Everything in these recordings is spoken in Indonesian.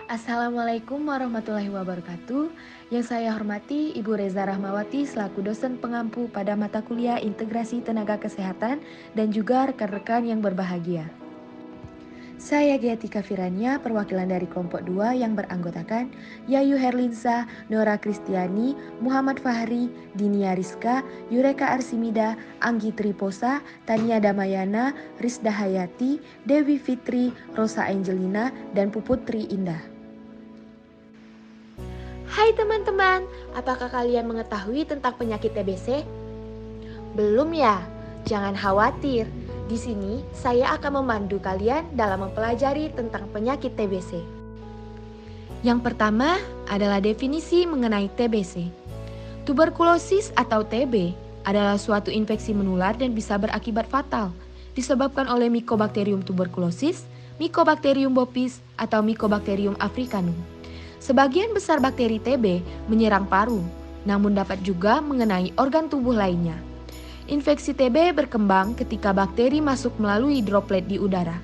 Assalamualaikum warahmatullahi wabarakatuh. Yang saya hormati Ibu Reza Rahmawati selaku dosen pengampu pada mata kuliah Integrasi Tenaga Kesehatan dan juga rekan-rekan yang berbahagia. Saya Geatika Firania, perwakilan dari kelompok 2 yang beranggotakan Yayu Herlinsa, Nora Kristiani, Muhammad Fahri, Dinia Rizka, Yureka Arsimida, Anggi Triposa, Tania Damayana, Rizda Hayati, Dewi Fitri, Rosa Angelina, dan Puputri Indah. Hai teman-teman, apakah kalian mengetahui tentang penyakit TBC? Belum ya? Jangan khawatir. Di sini saya akan memandu kalian dalam mempelajari tentang penyakit TBC. Yang pertama adalah definisi mengenai TBC. Tuberkulosis atau TB adalah suatu infeksi menular dan bisa berakibat fatal, disebabkan oleh Mycobacterium tuberculosis, Mycobacterium bovis, atau Mycobacterium africanum. Sebagian besar bakteri TB menyerang paru, namun dapat juga mengenai organ tubuh lainnya. Infeksi TB berkembang ketika bakteri masuk melalui droplet di udara.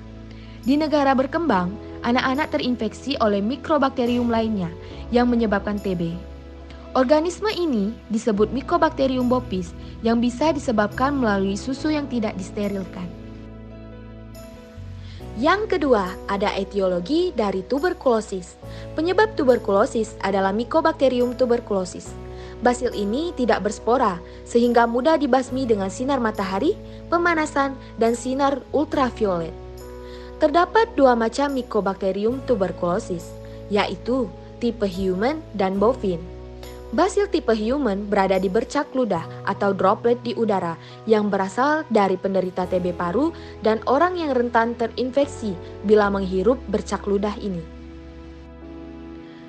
Di negara berkembang, anak-anak terinfeksi oleh mikrobakterium lainnya yang menyebabkan TB. Organisme ini disebut Mycobacterium bovis yang bisa disebabkan melalui susu yang tidak disterilkan. Yang kedua, ada etiologi dari tuberkulosis. Penyebab tuberkulosis adalah Mycobacterium tuberculosis. Basil ini tidak berspora, sehingga mudah dibasmi dengan sinar matahari, pemanasan, dan sinar ultraviolet. Terdapat dua macam Mycobacterium tuberculosis, yaitu tipe human dan bovine. Basil tipe human berada di bercak ludah atau droplet di udara yang berasal dari penderita TB paru dan orang yang rentan terinfeksi bila menghirup bercak ludah ini.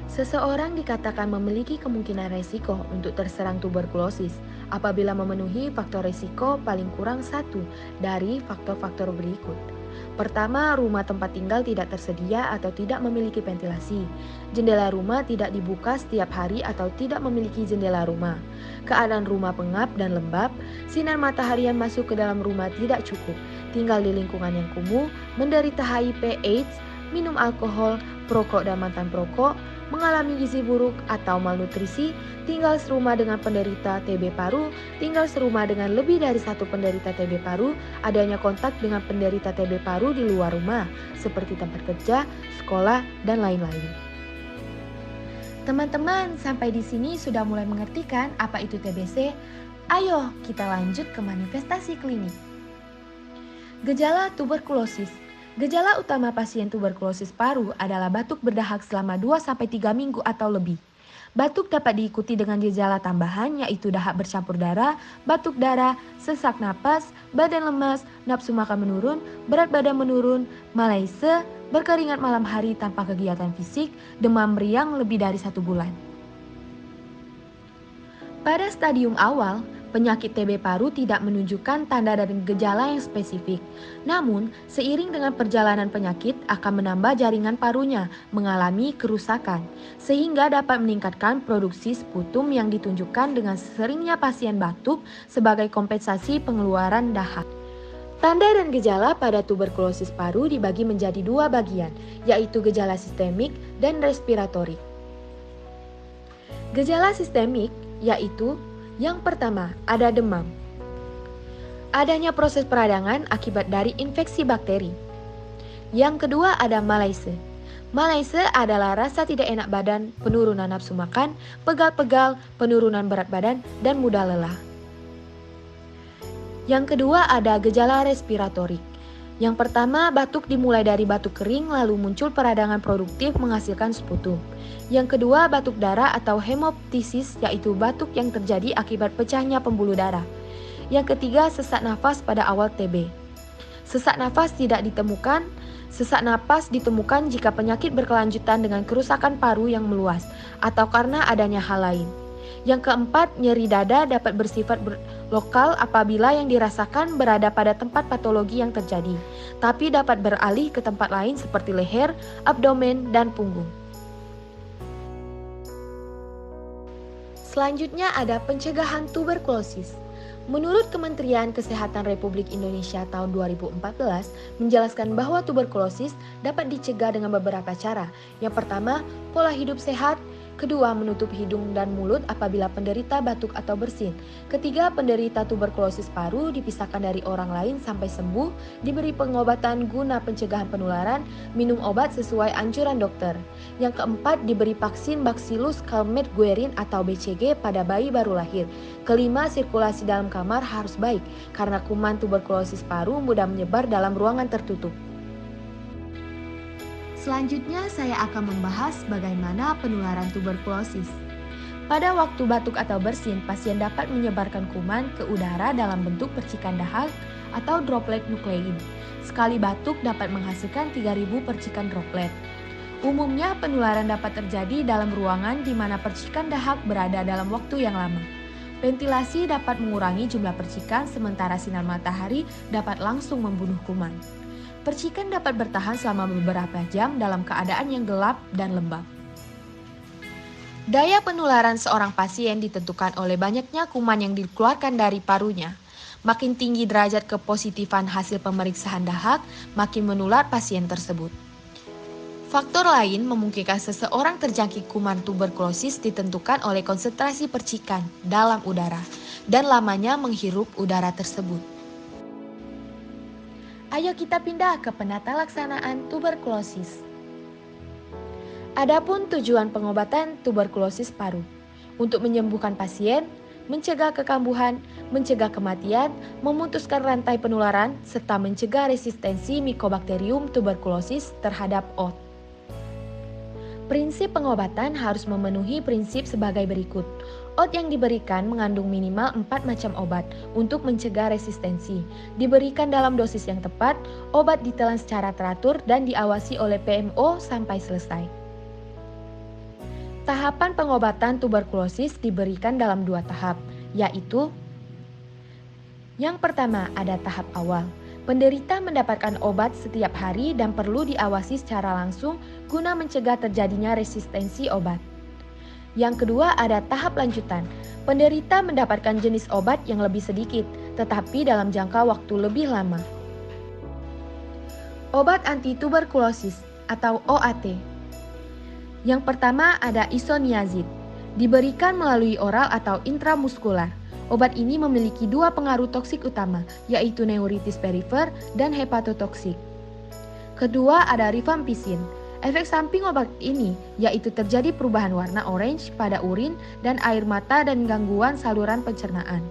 Seseorang dikatakan memiliki kemungkinan resiko untuk terserang tuberkulosis apabila memenuhi faktor resiko paling kurang satu dari faktor-faktor berikut. Pertama, rumah tempat tinggal tidak tersedia atau tidak memiliki ventilasi. Jendela rumah tidak dibuka setiap hari atau tidak memiliki jendela rumah. Keadaan rumah pengap dan lembab, sinar matahari yang masuk ke dalam rumah tidak cukup. Tinggal di lingkungan yang kumuh, menderita HIV/AIDS, minum alkohol, perokok dan mantan perokok, mengalami gizi buruk atau malnutrisi, tinggal serumah dengan penderita TB paru, tinggal serumah dengan lebih dari satu penderita TB paru, adanya kontak dengan penderita TB paru di luar rumah, seperti tempat kerja, sekolah, dan lain-lain. Teman-teman, sampai di sini sudah mulai mengerti kan apa itu TBC? Ayo kita lanjut ke manifestasi klinik. Gejala tuberkulosis. Gejala utama pasien tuberkulosis paru adalah batuk berdahak selama 2-3 minggu atau lebih. Batuk dapat diikuti dengan gejala tambahan yaitu dahak bercampur darah, batuk darah, sesak napas, badan lemas, nafsu makan menurun, berat badan menurun, malaise, berkeringat malam hari tanpa kegiatan fisik, demam meriang lebih dari 1 bulan. Pada stadium awal, penyakit TB paru tidak menunjukkan tanda dan gejala yang spesifik. Namun, seiring dengan perjalanan penyakit akan menambah jaringan parunya mengalami kerusakan, sehingga dapat meningkatkan produksi sputum yang ditunjukkan dengan seringnya pasien batuk sebagai kompensasi pengeluaran dahak. Tanda dan gejala pada tuberkulosis paru dibagi menjadi dua bagian, yaitu gejala sistemik dan respiratorik. Gejala sistemik yaitu yang pertama, ada demam. Adanya proses peradangan akibat dari infeksi bakteri. Yang kedua, ada malaise. Malaise adalah rasa tidak enak badan, penurunan nafsu makan, pegal-pegal, penurunan berat badan, dan mudah lelah. Yang kedua, ada gejala respiratorik. Yang pertama, batuk dimulai dari batuk kering lalu muncul peradangan produktif menghasilkan sputum. Yang kedua, batuk darah atau hemoptisis yaitu batuk yang terjadi akibat pecahnya pembuluh darah. Yang ketiga, sesak nafas pada awal TB. Sesak nafas ditemukan jika penyakit berkelanjutan dengan kerusakan paru yang meluas atau karena adanya hal lain. Yang keempat, nyeri dada dapat bersifat lokal apabila yang dirasakan berada pada tempat patologi yang terjadi, tapi dapat beralih ke tempat lain seperti leher, abdomen, dan punggung. Selanjutnya ada pencegahan tuberkulosis. Menurut Kementerian Kesehatan Republik Indonesia tahun 2014 menjelaskan bahwa tuberkulosis dapat dicegah dengan beberapa cara. Yang pertama, pola hidup sehat. Kedua, menutup hidung dan mulut apabila penderita batuk atau bersin. Ketiga, penderita tuberkulosis paru dipisahkan dari orang lain sampai sembuh, diberi pengobatan guna pencegahan penularan, minum obat sesuai anjuran dokter. Yang keempat, diberi vaksin Bacillus Calmette-Guerin atau BCG pada bayi baru lahir. Kelima, sirkulasi dalam kamar harus baik karena kuman tuberkulosis paru mudah menyebar dalam ruangan tertutup. Selanjutnya saya akan membahas bagaimana penularan tuberkulosis. Pada waktu batuk atau bersin, pasien dapat menyebarkan kuman ke udara dalam bentuk percikan dahak atau droplet nuklein. Sekali batuk dapat menghasilkan 3.000 percikan droplet. Umumnya penularan dapat terjadi dalam ruangan di mana percikan dahak berada dalam waktu yang lama. Ventilasi dapat mengurangi jumlah percikan sementara sinar matahari dapat langsung membunuh kuman. Percikan dapat bertahan selama beberapa jam dalam keadaan yang gelap dan lembab. Daya penularan seorang pasien ditentukan oleh banyaknya kuman yang dikeluarkan dari parunya. Makin tinggi derajat kepositifan hasil pemeriksaan dahak, makin menular pasien tersebut. Faktor lain memungkinkan seseorang terjangkit kuman tuberkulosis ditentukan oleh konsentrasi percikan dalam udara dan lamanya menghirup udara tersebut. Ayo kita pindah ke penata laksanaan tuberkulosis. Adapun tujuan pengobatan tuberkulosis paru untuk menyembuhkan pasien, mencegah kekambuhan, mencegah kematian, memutuskan rantai penularan, serta mencegah resistensi Mycobacterium tuberculosis terhadap OT. Prinsip pengobatan harus memenuhi prinsip sebagai berikut. Obat yang diberikan mengandung minimal 4 macam obat untuk mencegah resistensi. Diberikan dalam dosis yang tepat, obat ditelan secara teratur dan diawasi oleh PMO sampai selesai. Tahapan pengobatan tuberkulosis diberikan dalam 2 tahap, yaitu yang pertama ada tahap awal. Penderita mendapatkan obat setiap hari dan perlu diawasi secara langsung guna mencegah terjadinya resistensi obat. Yang kedua ada tahap lanjutan. Penderita mendapatkan jenis obat yang lebih sedikit, tetapi dalam jangka waktu lebih lama. Obat anti-tuberkulosis atau OAT. Yang pertama ada isoniazid. Diberikan melalui oral atau intramuskular. Obat ini memiliki 2 pengaruh toksik utama, yaitu neuritis perifer dan hepatotoksik. Kedua ada rifampicin. Efek samping obat ini yaitu terjadi perubahan warna orange pada urin dan air mata dan gangguan saluran pencernaan.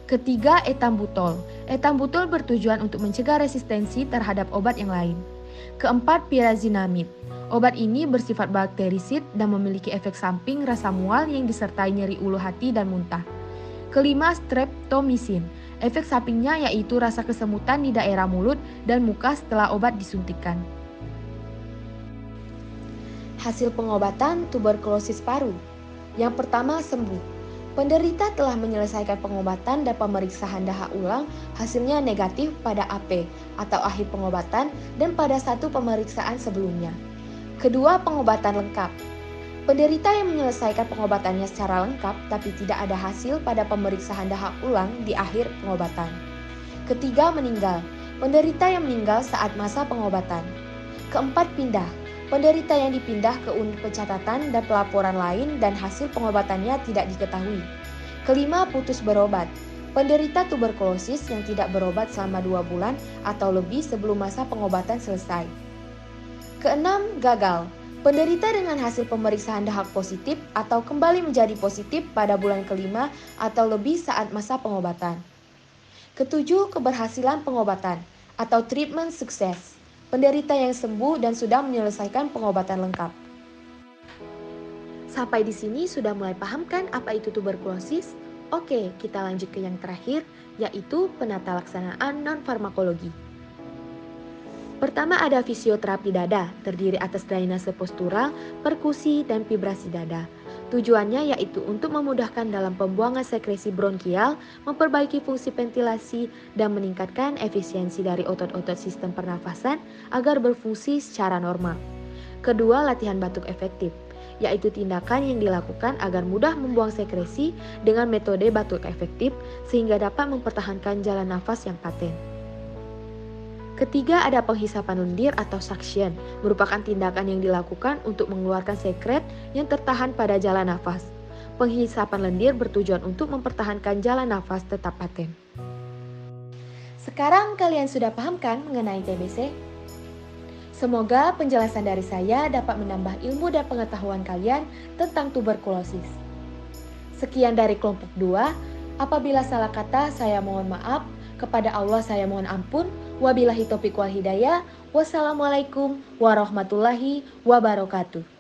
Ketiga, etambutol. Etambutol bertujuan untuk mencegah resistensi terhadap obat yang lain. Keempat, pyrazinamid. Obat ini bersifat bakterisid dan memiliki efek samping rasa mual yang disertai nyeri ulu hati dan muntah. Kelima, streptomycin. Efek sampingnya yaitu rasa kesemutan di daerah mulut dan muka setelah obat disuntikan. Hasil pengobatan tuberkulosis paru. Yang pertama, sembuh. Penderita telah menyelesaikan pengobatan dan pemeriksaan dahak ulang, hasilnya negatif pada AP atau akhir pengobatan dan pada 1 pemeriksaan sebelumnya. Kedua, pengobatan lengkap. Penderita yang menyelesaikan pengobatannya secara lengkap tapi tidak ada hasil pada pemeriksaan dahak ulang di akhir pengobatan. Ketiga, meninggal. Penderita yang meninggal saat masa pengobatan. Keempat, pindah. Penderita yang dipindah ke unit pencatatan dan pelaporan lain dan hasil pengobatannya tidak diketahui. Kelima, putus berobat. Penderita tuberkulosis yang tidak berobat selama 2 bulan atau lebih sebelum masa pengobatan selesai. Keenam, gagal. Penderita dengan hasil pemeriksaan dahak positif atau kembali menjadi positif pada bulan kelima atau lebih saat masa pengobatan. Ketujuh, keberhasilan pengobatan atau treatment sukses. Penderita yang sembuh dan sudah menyelesaikan pengobatan lengkap. Sampai di sini sudah mulai paham kan apa itu tuberkulosis? Oke, kita lanjut ke yang terakhir, yaitu penata laksanaan non-farmakologi. Pertama ada fisioterapi dada, terdiri atas drainase postural, perkusi, dan vibrasi dada. Tujuannya yaitu untuk memudahkan dalam pembuangan sekresi bronkial, memperbaiki fungsi ventilasi, dan meningkatkan efisiensi dari otot-otot sistem pernafasan agar berfungsi secara normal. Kedua, latihan batuk efektif. yaitu tindakan yang dilakukan agar mudah membuang sekresi dengan metode batuk efektif sehingga dapat mempertahankan jalan nafas yang paten. Ketiga, ada penghisapan lendir atau suction, merupakan tindakan yang dilakukan untuk mengeluarkan sekret yang tertahan pada jalan nafas. Penghisapan lendir bertujuan untuk mempertahankan jalan nafas tetap paten. Sekarang kalian sudah paham kan mengenai TBC? Semoga penjelasan dari saya dapat menambah ilmu dan pengetahuan kalian tentang tuberkulosis. Sekian dari kelompok 2. Apabila salah kata, saya mohon maaf. Kepada Allah saya mohon ampun. Wabillahi taufiq wal hidayah. Wassalamualaikum warahmatullahi wabarakatuh.